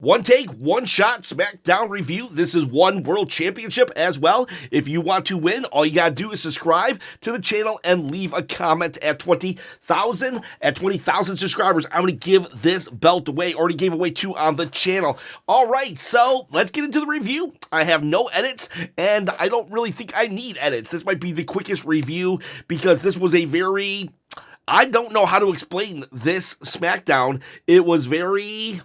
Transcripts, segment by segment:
One take, one shot, SmackDown review. This is one World Championship as well. If you want to win, all you gotta do is subscribe to the channel and leave a comment at 20,000. At 20,000 subscribers, I'm gonna give this belt away. Already gave away 2 on the channel. All right, so let's get into the review. I have no edits, and I don't really think I need edits. This might be the quickest review because this was a very... I don't know how to explain this SmackDown. It was very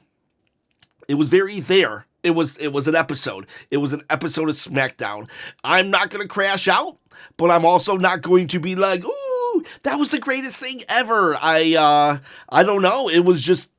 there. It was an episode. It was an episode of SmackDown. I'm not going to crash out, but I'm also not going to be like, ooh, that was the greatest thing ever. I don't know. It was just,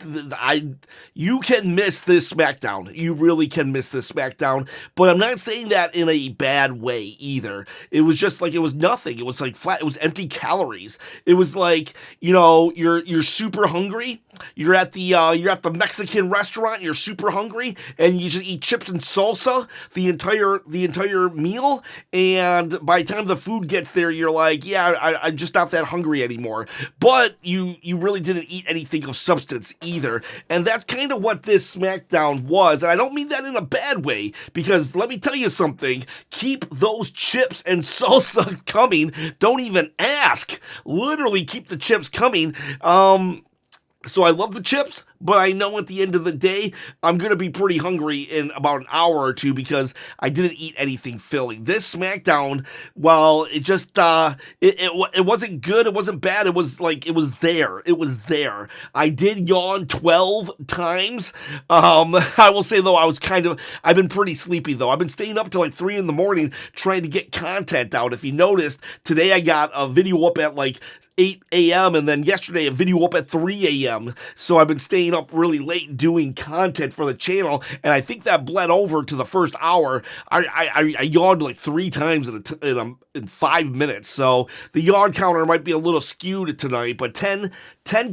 you can miss this SmackDown. You really can miss this SmackDown, but I'm not saying that in a bad way either. It was just like, it was nothing. It was like flat. It was empty calories. It was like, you know, you're super hungry. You're at the Mexican restaurant, you're super hungry, and you just eat chips and salsa the entire meal, and by the time the food gets there, you're like, yeah, I'm just not that hungry anymore. But you really didn't eat anything of substance either, and that's kind of what this SmackDown was, and I don't mean that in a bad way, because let me tell you something, keep those chips and salsa coming, don't even ask, literally keep the chips coming. So I love the chips, but I know at the end of the day, I'm going to be pretty hungry in about an hour or two because I didn't eat anything filling. This SmackDown, well, it just, it wasn't good, it wasn't bad, it was like, it was there. It was there. I did yawn 12 times. I will say though, I've been pretty sleepy though. I've been staying up till like 3 in the morning trying to get content out. If you noticed, today I got a video up at like 8 a.m. and then yesterday a video up at 3 a.m. So I've been staying up really late doing content for the channel, and I think that bled over to the first hour. I yawned like 3 times in 5 minutes, so the yawn counter might be a little skewed tonight, but 10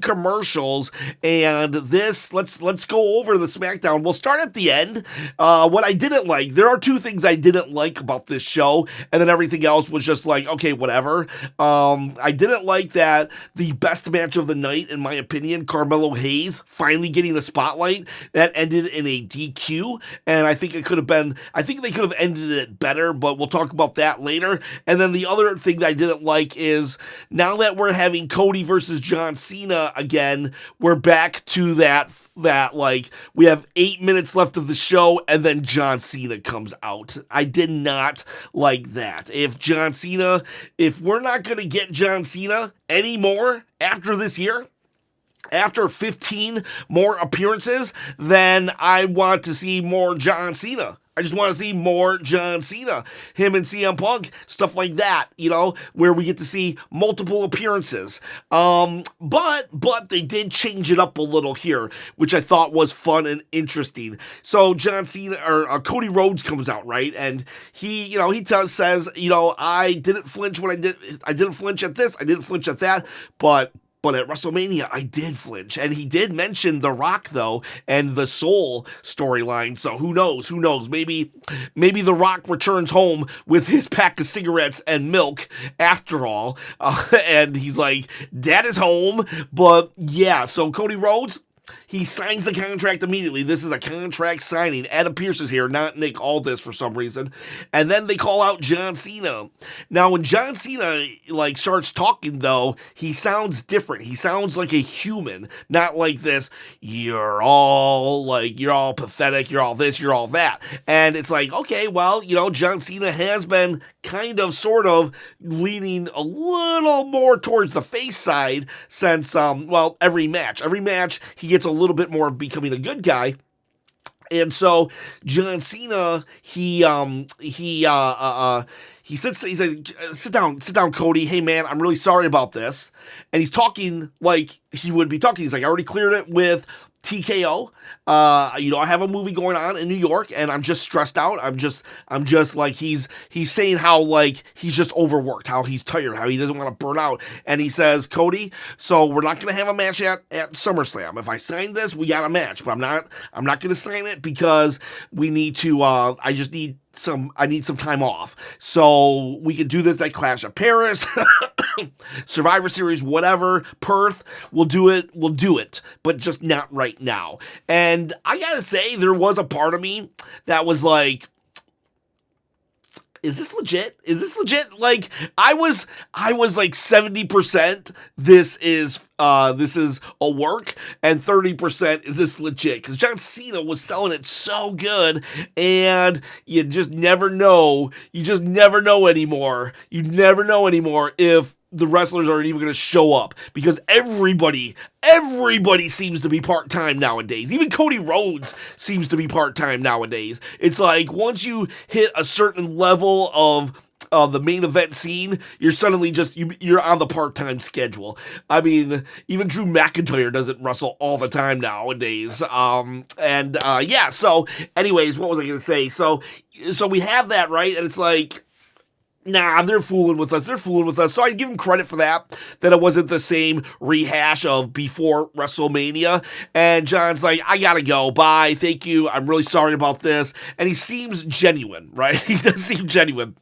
commercials, and this, let's go over the SmackDown. We'll start at the end. What I didn't like, there are 2 things I didn't like about this show, and then everything else was just like, okay, whatever. I didn't like that the best match of the night, in my opinion, Carmelo Hayes finally getting the spotlight, that ended in a DQ, and I think they could have ended it better, but we'll talk about that later. And then the other thing that I didn't like is, now that we're having Cody versus John Cena again, we're back to that like, we have 8 minutes left of the show, and then John Cena comes out. I did not like that. If we're not going to get John Cena anymore after this year, after 15 more appearances, then I want to see more John Cena. I just want to see more John Cena. Him and CM Punk, stuff like that, you know, where we get to see multiple appearances. But they did change it up a little here, which I thought was fun and interesting. So John Cena, or Cody Rhodes comes out, right? And he says, I didn't flinch when I didn't flinch at this, I didn't flinch at that, but at WrestleMania, I did flinch. And he did mention The Rock, though, and the Soul storyline. So who knows? Maybe The Rock returns home with his pack of cigarettes and milk after all. And he's like, Dad is home. But yeah, so Cody Rhodes, he signs the contract immediately. This is a contract signing. Adam Pearce is here, not Nick Aldis for some reason. And then they call out John Cena. Now, when John Cena, starts talking, though, he sounds different. He sounds like a human, not like this, you're all pathetic, you're all this, you're all that. And it's like, okay, well, John Cena has been kind of, sort of, leaning a little more towards the face side since, every match. Every match, he gets a little bit more of becoming a good guy. And so John Cena, he says, sit down, Cody. Hey man, I'm really sorry about this. And he's talking like he would be talking. He's like, I already cleared it with TKO. I have a movie going on in New York, and I'm just stressed out. I'm just like, he's saying how, like, he's just overworked, how he's tired, how he doesn't want to burn out. And he says, Cody, so we're not going to have a match at SummerSlam. If I sign this, we got a match, but I'm not going to sign it because we need to, I need some time off. So we can do this at Clash of Paris. Survivor Series, whatever, Perth, we'll do it, but just not right now. And I gotta say, there was a part of me that was like, is this legit? Is this legit? Like, I was like 70% this is a work, and 30% is this legit? Because John Cena was selling it so good, and you just never know. You just never know anymore. You never know anymore if the wrestlers aren't even going to show up, because everybody seems to be part-time nowadays. Even Cody Rhodes seems to be part-time nowadays. It's like once you hit a certain level of the main event scene, you're suddenly you're on the part-time schedule. I mean, even Drew McIntyre doesn't wrestle all the time nowadays. Yeah, so anyways, what was I going to say? So we have that, right? And it's like, nah, they're fooling with us. So I give them credit for that it wasn't the same rehash of before WrestleMania. And John's like, I gotta go. Bye. Thank you. I'm really sorry about this. And he seems genuine, right? He does seem genuine.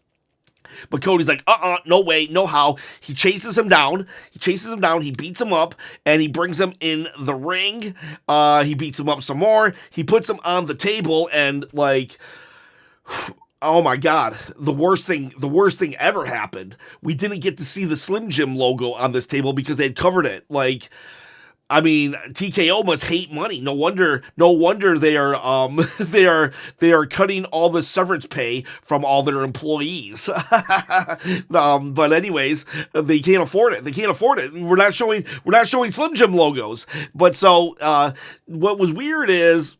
But Cody's like, no way, no how. He chases him down. He beats him up, and he brings him in the ring. He beats him up some more. He puts him on the table, and like, oh my God, the worst thing ever happened. We didn't get to see the Slim Jim logo on this table because they had covered it. Like, I mean, TKO must hate money. No wonder they are cutting all the severance pay from all their employees. But anyways, they can't afford it. We're not showing Slim Jim logos. But so what was weird is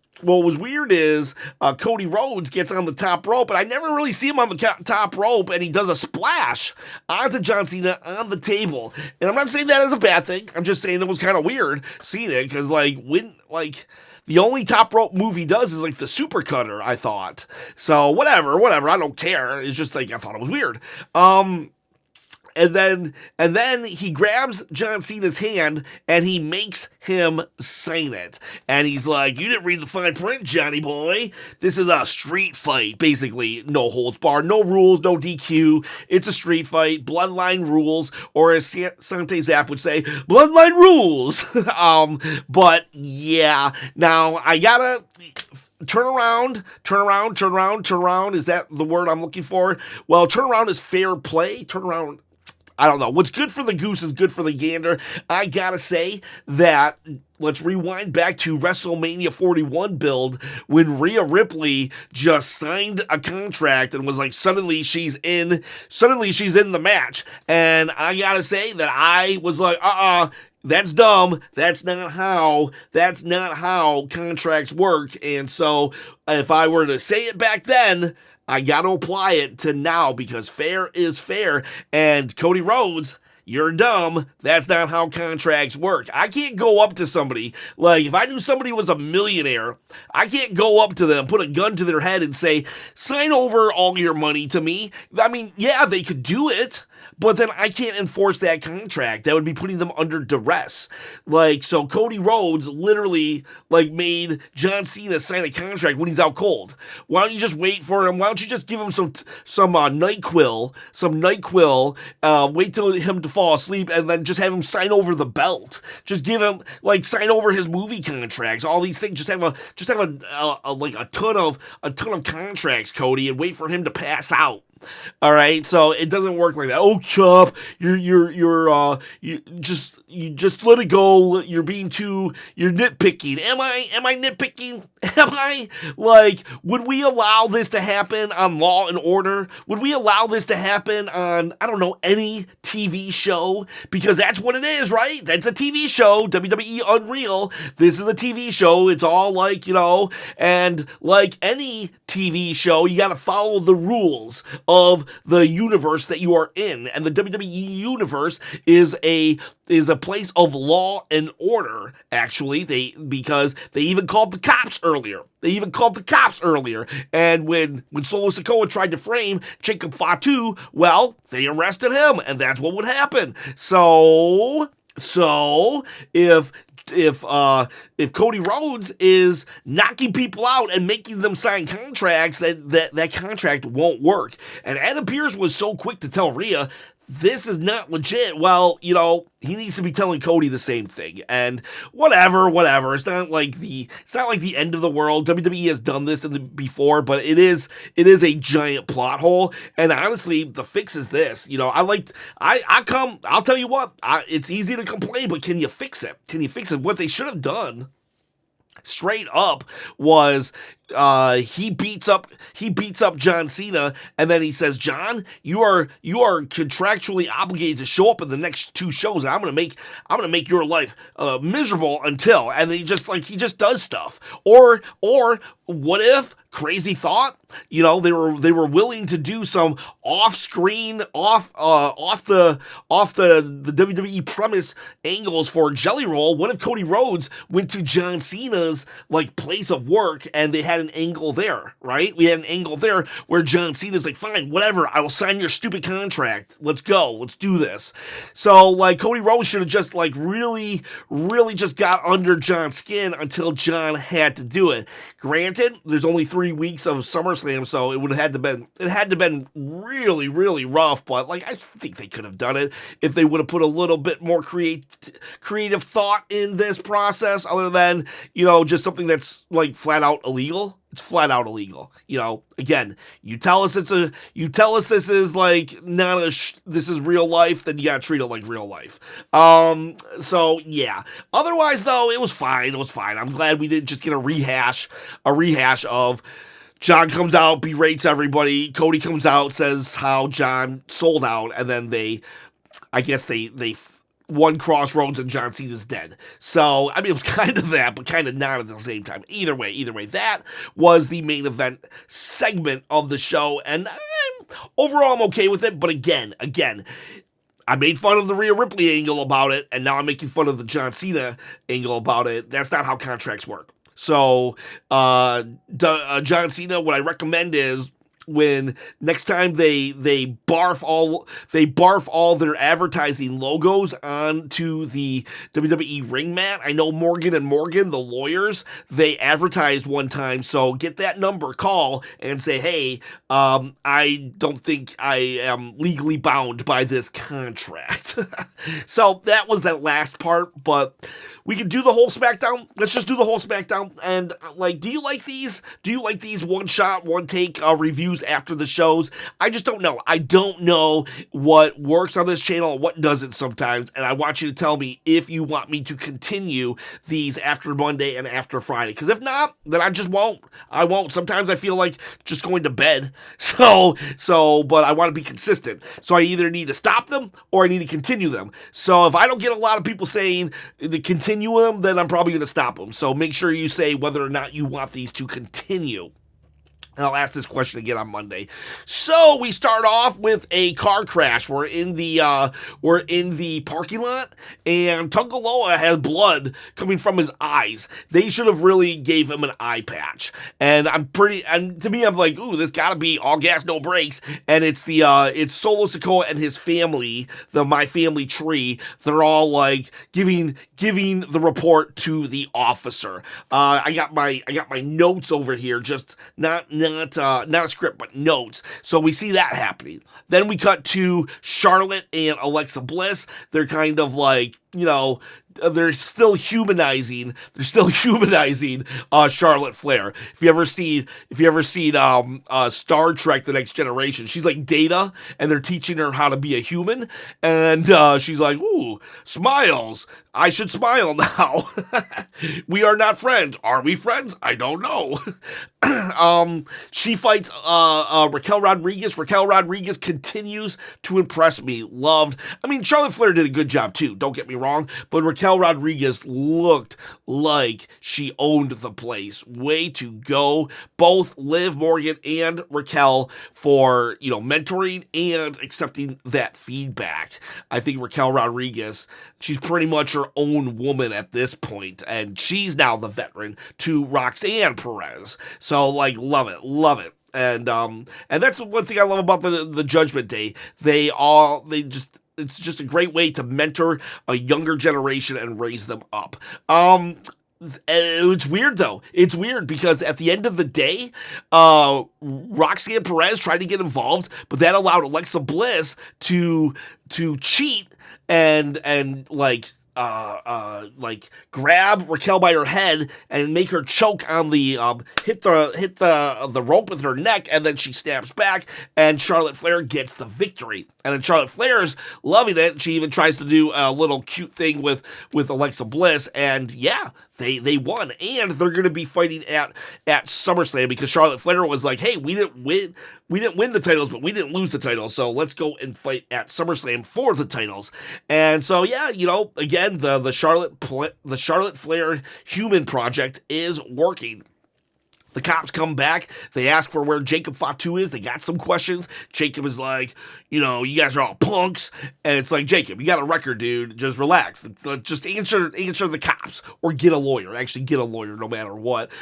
Cody Rhodes gets on the top rope, but I never really see him on the top rope, and he does a splash onto John Cena on the table. And I'm not saying that as a bad thing. I'm just saying it was kind of weird seeing it, because the only top rope move he does is like the super cutter, I thought. So whatever, I don't care. It's just like, I thought it was weird. And then he grabs John Cena's hand and he makes him sign it. And he's like, you didn't read the fine print, Johnny boy. This is a street fight, basically. No holds barred, no rules, no DQ. It's a street fight, bloodline rules, or as Sante Zap would say, bloodline rules. But yeah, now I gotta turn around. Is that the word I'm looking for? Well, turn around is fair play. Turn around, I don't know. What's good for the goose is good for the gander. I gotta say that, let's rewind back to WrestleMania 41 build when Rhea Ripley just signed a contract and was like, suddenly she's in the match. And I gotta say that I was like, that's dumb. That's not how contracts work. And so if I were to say it back then, I got to apply it to now, because fair is fair. And Cody Rhodes, you're dumb. That's not how contracts work. I can't go up to somebody. Like, if I knew somebody was a millionaire, I can't go up to them, put a gun to their head and say, sign over all your money to me. I mean, yeah, they could do it, but then I can't enforce that contract. That would be putting them under duress. Like, so Cody Rhodes literally, like, made John Cena sign a contract when he's out cold. Why don't you just wait for him? Why don't you just give him some NyQuil, wait till him to fall asleep, and then just have him sign over the belt. Just give him, like, sign over his movie contracts, all these things. Just have a ton of contracts, Cody, and wait for him to pass out. All right, so it doesn't work like that. Oh, Chop, you just let it go. You're nitpicking. Am I nitpicking? Am I? Like, would we allow this to happen on Law and Order? Would we allow this to happen on, I don't know, any TV show? Because that's what it is, right? That's a TV show. WWE Unreal. This is a TV show. It's all like, and like any TV show, you got to follow the rules of the universe that you are in. And the WWE universe is a place of law and order, actually. Because they even called the cops earlier. And when Solo Sikoa tried to frame Jacob Fatu, well, they arrested him, and that's what would happen. So if Cody Rhodes is knocking people out and making them sign contracts, that contract won't work. And Adam Pearce was so quick to tell Rhea, this is not legit. Well, he needs to be telling Cody the same thing. And whatever. It's not like the end of the world. WWE has done this before, but it is a giant plot hole. And honestly, the fix is this. I'll tell you what, it's easy to complain, but can you fix it? What they should have done straight up was he beats up John Cena, and then he says, John, you are contractually obligated to show up in the next 2 shows, and I'm gonna make your life miserable until, and then he just does stuff. Or what if, crazy thought, they were willing to do some off-screen, off the WWE premise angles for Jelly Roll. What if Cody Rhodes went to John Cena's place of work, and they had an angle there, right? We had an angle there where John Cena's like, fine, whatever, I will sign your stupid contract. Let's go. Let's do this. So, Cody Rhodes should have just, really, really just got under John's skin until John had to do it. Granted, there's only 3 weeks of SummerSlam, so it had to been really, really rough, but, I think they could have done it if they would have put a little bit more creative thought in this process, other than, just something that's, flat out illegal. It's flat out illegal. Again, you tell us this is this is real life, then you gotta treat it like real life. So yeah. Otherwise though, it was fine. I'm glad we didn't just get a rehash of John comes out, berates everybody. Cody comes out, says how John sold out, and then they one crossroads and John Cena's dead. So, it was kind of that, but kind of not at the same time. Either way, that was the main event segment of the show, and overall I'm okay with it, but again, I made fun of the Rhea Ripley angle about it, and now I'm making fun of the John Cena angle about it. That's not how contracts work. So, John Cena, what I recommend is, when next time they barf all their advertising logos onto the WWE ring mat. I know Morgan & Morgan, the lawyers, they advertised one time, so get that number, call, and say, hey, I don't think I am legally bound by this contract. So that was that last part, but we can do the whole SmackDown. Let's just do the whole SmackDown. And do you like these? Do you like these one shot, one take reviews after the shows? I just don't know. I don't know what works on this channel and what doesn't sometimes. And I want you to tell me if you want me to continue these after Monday and after Friday. Because if not, then I just won't. I won't. Sometimes I feel like just going to bed. But I want to be consistent. So I either need to stop them or I need to continue them. So if I don't get a lot of people saying to continue them, then I'm probably going to stop them. So make sure you say whether or not you want these to continue. And I'll ask this question again on Monday. So we start off with a car crash. We're in the parking lot, and Tungaloa has blood coming from his eyes. They should have really gave him an eye patch. And to me, I'm like, ooh, this gotta be all gas, no brakes. And it's Solo Sikoa and his family, the My Family tree. They're all giving the report to the officer. I got my notes over here, just not a script, but notes. So we see that happening. Then we cut to Charlotte and Alexa Bliss. They're kind of they're still humanizing Charlotte Flair. If you ever seen Star Trek: The Next Generation, she's like Data, and they're teaching her how to be a human, and she's like, ooh, smiles. I should smile now. We are not friends. Are we friends? I don't know. She fights Raquel Rodriguez. Raquel Rodriguez continues to impress me. Charlotte Flair did a good job too, don't get me wrong, but Raquel Rodriguez looked like she owned the place. Way to go, both Liv Morgan and Raquel, for mentoring and accepting that feedback. I think Raquel Rodriguez, she's pretty much her own woman at this point, and she's now the veteran to Roxanne Perez. So love it. And that's one thing I love about the Judgment Day. It's just a great way to mentor a younger generation and raise them up. It's weird though. It's weird because at the end of the day, Roxanne Perez tried to get involved, but that allowed Alexa Bliss to cheat and like grab Raquel by her head and make her choke on the hit the rope with her neck, and then she snaps back and Charlotte Flair gets the victory. And then Charlotte Flair's loving it. She even tries to do a little cute thing with Alexa Bliss, and yeah, they won, and they're going to be fighting at SummerSlam because Charlotte Flair was like, hey, we didn't win the titles, but we didn't lose the titles, so let's go and fight at SummerSlam for the titles. And so yeah, again, the Charlotte Flair Human Project is working. The cops come back. They ask for where Jacob Fatu is. They got some questions. Jacob is like, you guys are all punks. And it's like, Jacob, you got a record, dude. Just relax. Just answer the cops or get a lawyer. Actually, get a lawyer no matter what.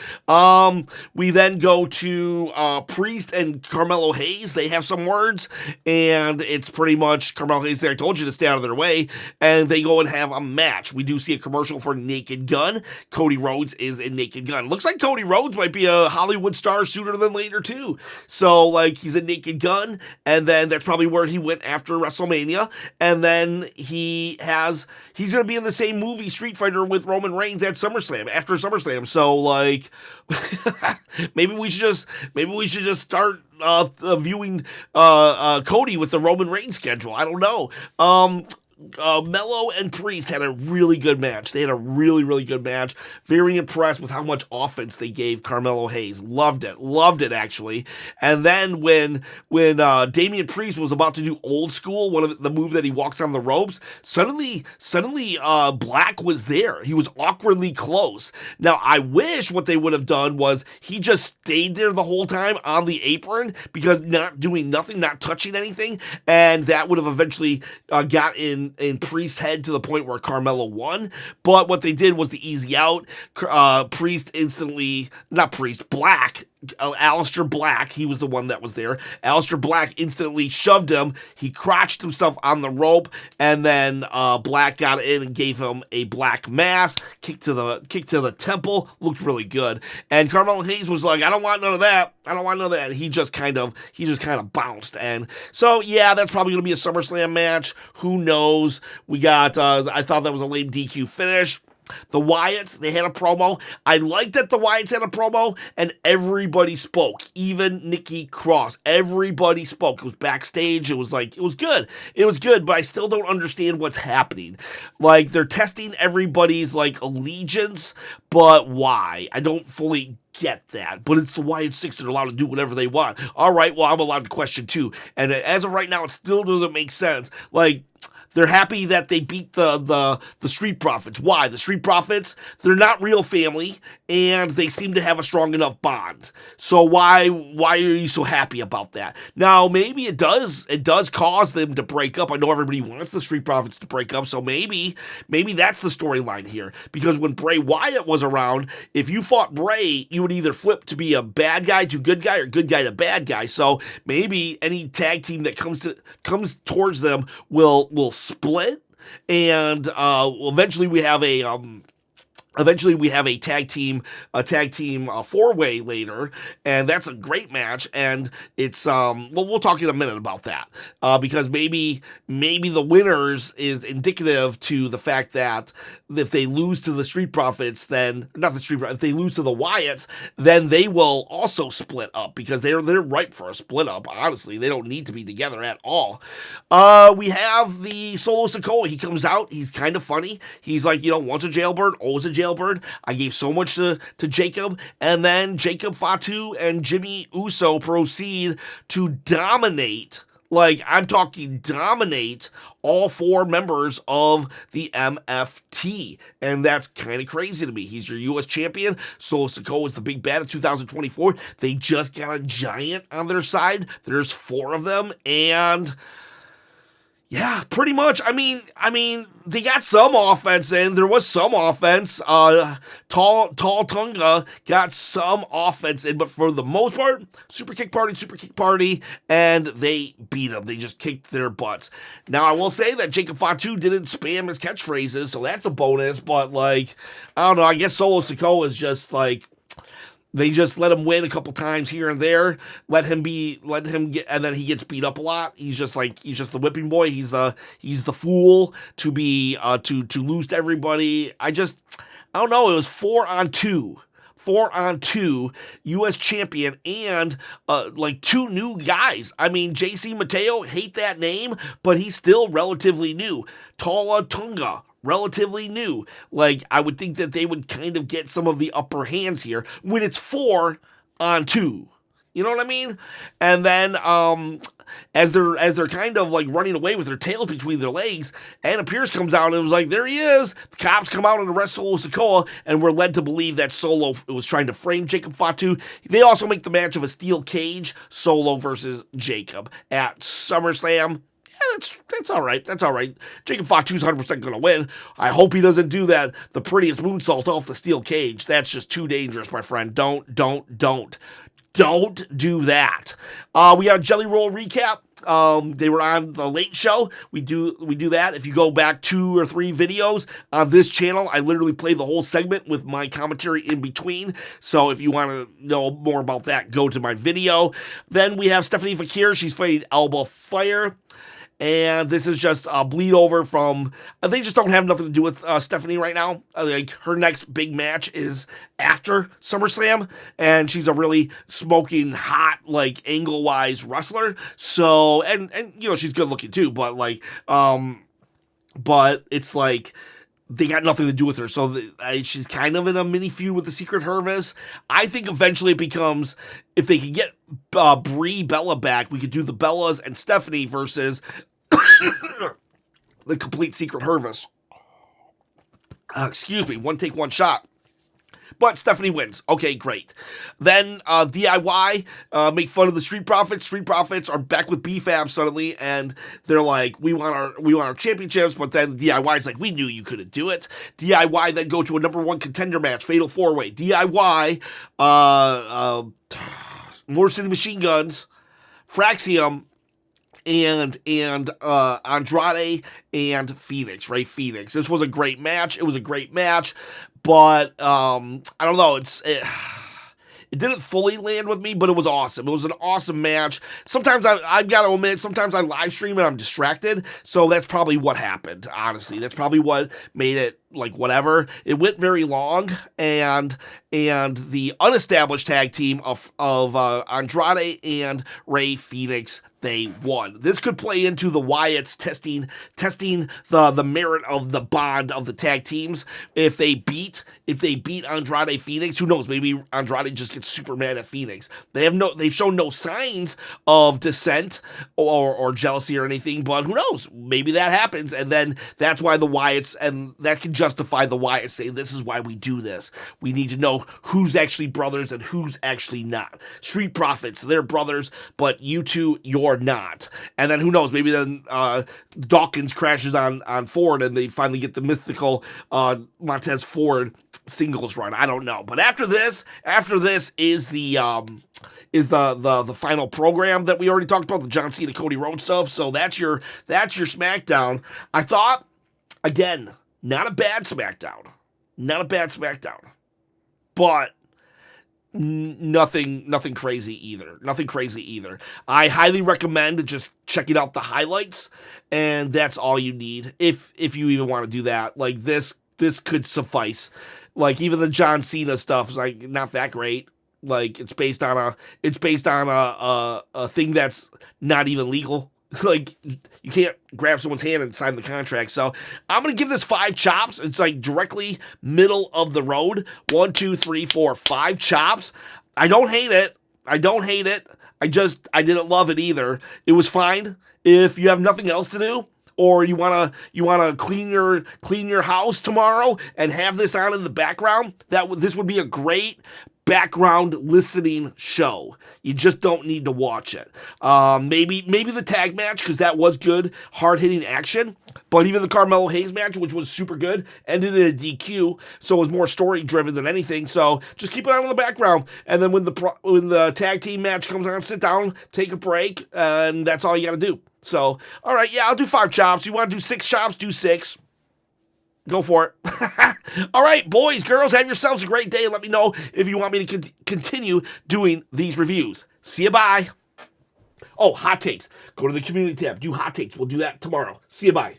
We then go to Priest and Carmelo Hayes. They have some words. And it's pretty much Carmelo Hayes saying, I told you to stay out of their way. And they go and have a match. We do see a commercial for Naked Gun. Cody Rhodes is in Naked Gun. Looks like Cody Rhodes might be a Hollywood star sooner than later too. So like he's a Naked Gun, and then that's probably where he went after WrestleMania, and then he's gonna be in the same movie Street Fighter with Roman Reigns at SummerSlam after SummerSlam. So like maybe we should just start viewing Cody with the Roman Reigns schedule. I don't know. Mello and Priest had a really good match. They had a really, really good match. Very impressed with how much offense they gave Carmelo Hayes. Loved it actually. And then when Damian Priest was about to do old school, the move that he walks on the ropes, suddenly Black was there. He was awkwardly close. Now I wish what they would have done was he just stayed there the whole time on the apron, because not doing nothing, not touching anything, and that would have eventually got in Priest's head to the point where Carmelo won. But what they did was the easy out. Black, Aleister Black, he was the one that was there. Aleister Black instantly shoved him. He crotched himself on the rope, and then Black got in and gave him a black mass, kick to the temple. Looked really good. And Carmelo Hayes was like, I don't want none of that. He just kind of bounced. And so yeah, that's probably gonna be a SummerSlam match. Who knows? We got I thought that was a lame DQ finish. The Wyatts, they had a promo. I like that the Wyatts had a promo, and everybody spoke. Even Nikki Cross. Everybody spoke. It was backstage. It was good. It was good, but I still don't understand what's happening. Like, they're testing everybody's, allegiance, but why? I don't fully get that, but it's the Wyatt Six. They're allowed to do whatever they want. All right, well, I'm allowed to question too. And as of right now, it still doesn't make sense. They're happy that they beat the Street Profits. Why? The Street Profits, they're not real family, and they seem to have a strong enough bond. So why are you so happy about that? Now, maybe it does cause them to break up. I know everybody wants the Street Profits to break up, so maybe that's the storyline here. Because when Bray Wyatt was around, if you fought Bray, you would either flip to be a bad guy to good guy or good guy to bad guy. So maybe any tag team that comes towards them will split, and eventually we have a tag team four-way later, and that's a great match. And it's we'll talk in a minute about that, because maybe the winners is indicative to the fact that if they lose to the Street Profits, if they lose to the Wyatts, then they will also split up, because they're ripe for a split up. Honestly, they don't need to be together at all. We have the Solo Sikoa. He comes out. He's kind of funny. He's like, once a jailbird, always a jailbird. I gave so much to Jacob, and then Jacob Fatu and Jimmy Uso proceed to dominate. I'm talking dominate all four members of the MFT. And that's kind of crazy to me. He's your U.S. champion. Solo Sikoa is the big bad of 2024. They just got a giant on their side. There's four of them. And Yeah, pretty much. I mean, they got some offense in. There was some offense. Tall Tunga got some offense in, but for the most part, super kick party, and they beat them. They just kicked their butts. Now, I will say that Jacob Fatu didn't spam his catchphrases, so that's a bonus. But like, I don't know. I guess Solo Sikoa is just like. They just let him win a couple times here and there. Let him get, and then he gets beat up a lot. He's just the whipping boy. He's the fool to be to lose to everybody. I don't know. It was 4-on-2. 4-on-2 U.S. champion and like two new guys. I mean, JC Mateo, hate that name, but he's still relatively new. Tala Tunga, relatively new. Like, I would think that they would kind of get some of the upper hands here when it's 4-on-2. You know what I mean? And then as they're kind of like running away with their tails between their legs, Anna Pierce comes out and it was like, there he is. The cops come out and arrest Solo Sikoa, and we're led to believe that Solo was trying to frame Jacob Fatu. They also make the match of a steel cage, Solo versus Jacob at SummerSlam. That's all right. That's all right. Jacob Fatu's 100% going to win. I hope he doesn't do that. The prettiest moonsault off the steel cage. That's just too dangerous, my friend. Don't do that. We got a Jelly Roll recap. They were on the Late Show. We do that. If you go back 2 or 3 videos on this channel, I literally play the whole segment with my commentary in between. So if you want to know more about that, go to my video. Then we have Stephanie Vaquer. She's fighting Alba Fire. And this is just a bleed over from, they just don't have nothing to do with Stephanie right now. Like, her next big match is after SummerSlam, and she's a really smoking hot, like, angle-wise wrestler. So, and you know, she's good looking too, but like, but it's like, they got nothing to do with her. So she's kind of in a mini feud with the Secret Hervis. I think eventually it becomes, if they could get Brie Bella back, we could do the Bellas and Stephanie versus the complete Secret Hervis. Excuse me, one take, one shot. But Stephanie wins. Okay, great. Then DIY make fun of the Street Profits. Street Profits are back with BFAB suddenly, and they're like, we want our championships. But then DIY is like, we knew you couldn't do it. DIY then go to a number 1 contender match, Fatal 4-Way. DIY, Motor City Machine Guns, Fraxium, and Andrade and Phoenix, right? Phoenix. This was a great match. It was a great match, but I don't know. It didn't fully land with me, but it was awesome. It was an awesome match. Sometimes I've got to admit, sometimes I live stream and I'm distracted, so that's probably what happened, honestly. That's probably what made it, like, whatever. It went very long, and the unestablished tag team of Andrade and Rey Fenix, they won. This could play into the Wyatts testing the merit of the bond of the tag teams. If they beat Andrade Fenix, who knows? Maybe Andrade just gets super mad at Fenix. They've shown no signs of dissent or jealousy or anything, but who knows? Maybe that happens, and then that's why the Wyatts, and that can justify the Wyatts saying, this is why we do this. We need to know who's actually brothers and who's actually not. Street Profits, they're brothers, but you two, you're not. And then who knows, maybe then Dawkins crashes on Ford and they finally get the mythical Montez Ford singles run. I don't know. But after this is the final program that we already talked about, the John Cena Cody Rhodes stuff. So that's your SmackDown. I thought, again, not a bad SmackDown. But nothing crazy either. I highly recommend just checking out the highlights, and that's all you need if you even want to do that. Like, this could suffice. Like, even the John Cena stuff is like not that great. Like, it's based on a thing that's not even legal. Like, you can't grab someone's hand and sign the contract. So I'm going to give this 5 chops. It's like directly middle of the road. 1, 2, 3, 4, 5 chops. I don't hate it. I didn't love it either. It was fine. If you have nothing else to do, or you wanna clean your house tomorrow and have this on in the background, this would be a great background listening show. You just don't need to watch it. Maybe the tag match, because that was good, hard-hitting action. But even the Carmelo Hayes match, which was super good, ended in a DQ, so it was more story-driven than anything. So just keep it on in the background. And then when the tag team match comes on, sit down, take a break, and that's all you got to do. So, all right, yeah, I'll do 5 chops. You want to do 6 chops, do 6. Go for it. All right, boys, girls, have yourselves a great day. Let me know if you want me to continue doing these reviews. See you, bye. Oh, hot takes. Go to the community tab. Do hot takes. We'll do that tomorrow. See you, bye.